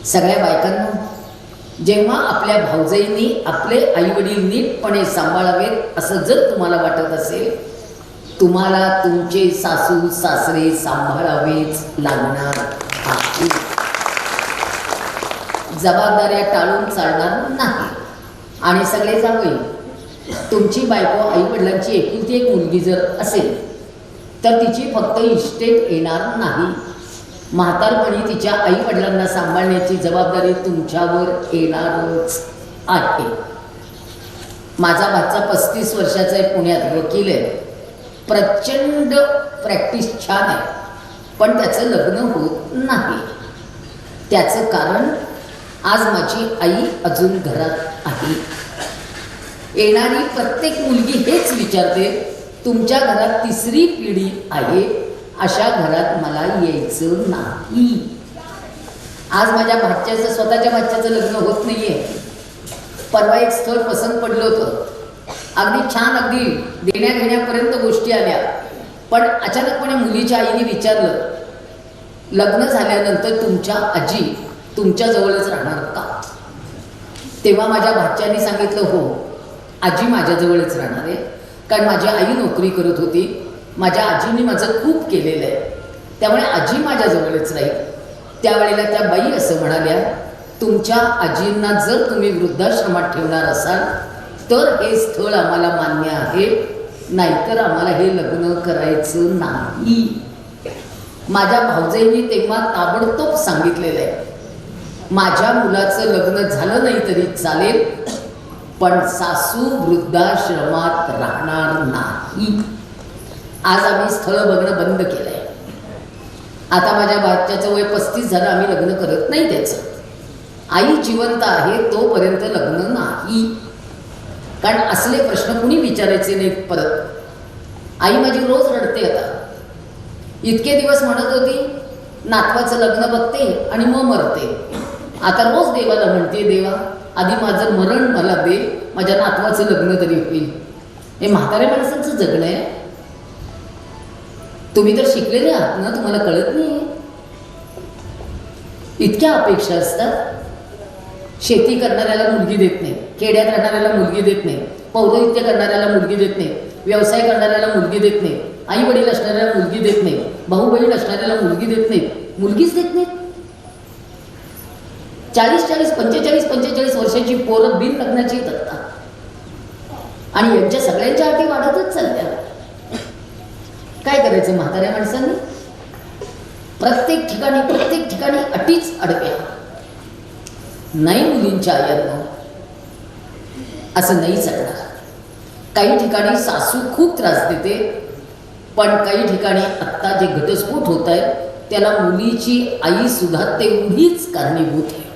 सगळ्या बायकांना, जेव्हा आपल्या भावजाईंनी आपले आईवडील नीटपणे सांभाळावेत असं जर तुम्हाला वाटत असेल, तुम्हाला तुमचे सासू सासरे सांभाळावेच लागणार आहे. जबाबदाऱ्या टाळून चालणार नाही. आणि सगळे जावई, तुमची बायको आईवडिलांची एकुलती एक मुलगी जर असेल तर तिची फक्त इस्टेट येणार नाही, म्हातारपणी तिच्या आईवडिलांना सांभाळण्याची जबाबदारी तुमच्यावर येणारच आहे. माझा भाचा 35 वर्षाचा आहे, पुण्यात वकील आहे, प्रचंड प्रॅक्टिस छान आहे, पण त्याचं लग्न होत नाही. त्याचं कारण आज माझी आई अजून घरात आहे. येणारी प्रत्येक मुलगी हेच विचारते, तुमच्या घरात तिसरी पिढी आहे, अशा घरात मला यायचं नाही. आज माझ्या भाच्याचं, स्वतःच्या भाच्याचं लग्न होत नाहीये. परवा एक स्थळ पसंत पडलं होतं, अगदी छान, अगदी देण्या घेण्यापर्यंत गोष्टी आल्या, पण अचानकपणे मुलीच्या आईने विचारलं, लग्न झाल्यानंतर तुमच्या आजी तुमच्या जवळच राहणार का? तेव्हा माझ्या भाच्याने सांगितलं, हो आजी माझ्याजवळच राहणार आहे, कारण माझी आई नोकरी करत होती, माझ्या आजीने माझं खूप केलेलं आहे, त्यामुळे आजी माझ्याजवळच राहील. त्यावेळेला त्या बाई असं म्हणाल्या, तुमच्या आजींना जर तुम्ही वृद्धाश्रमात ठेवणार असाल तर हे स्थळ आम्हाला मान्य आहे, नाहीतर आम्हाला हे लग्न करायचं नाही. माझ्या भाऊजाईंनी तेव्हा ताबडतोब सांगितलेलं आहे, माझ्या मुलाचं लग्न झालं नाही तरी चालेल, पण सासू वृद्धाश्रमात राहणार नाही. आज आम्ही स्थळ बघणं बंद केलंय. आता माझ्या भाच्याचं वय 35 झालं, आम्ही लग्न करत नाही त्याचं. आई जिवंत आहे तोपर्यंत लग्न नाही, कारण असले प्रश्न कुणी विचारायचे नाहीत परत. आई माझी रोज रडते. आता इतके दिवस म्हणत होती नातवाचं लग्न बघते आणि मग मरते, आता रोज देवाला म्हणते, देवा आधी माझं मरण मला दे, माझ्या नातवाचं लग्न तरी होईल. हे म्हाताऱ्या माणसांचं जगणं आहे. तुम्ही तर शिकलेले आहात ना, तुम्हाला कळत नाही. इतक्या अपेक्षा असतात. शेती करणाऱ्याला मुलगी देत नाही, खेड्यात राहणाऱ्याला मुलगी देत नाही, पौरोहित्य करणाऱ्याला मुलगी देत नाही, व्यवसाय करणाऱ्याला मुलगी देत नाही, आई वडील असणाऱ्याला मुलगी देत नाही, भाऊ बहीण असणाऱ्याला मुलगी देत नाही, मुलगीच देत नाहीत. 40-40, 45-45 वर्षाची पोरं बिन लग्नाची येतात आणि यांच्या सगळ्यांच्या अटी वाढतच चालत्या. काय करायचं म्हाताऱ्या माणसांनी? प्रत्येक ठिकाणी अटीच अडक्या. नाही मुलींच्या आयांना असं नाही चालणार. काही ठिकाणी सासू खूप त्रास देते, पण काही ठिकाणी आत्ता जे घटस्फोट होत आहे त्याला मुलीची आई सुद्धा तेवढीच कारणीभूत आहे.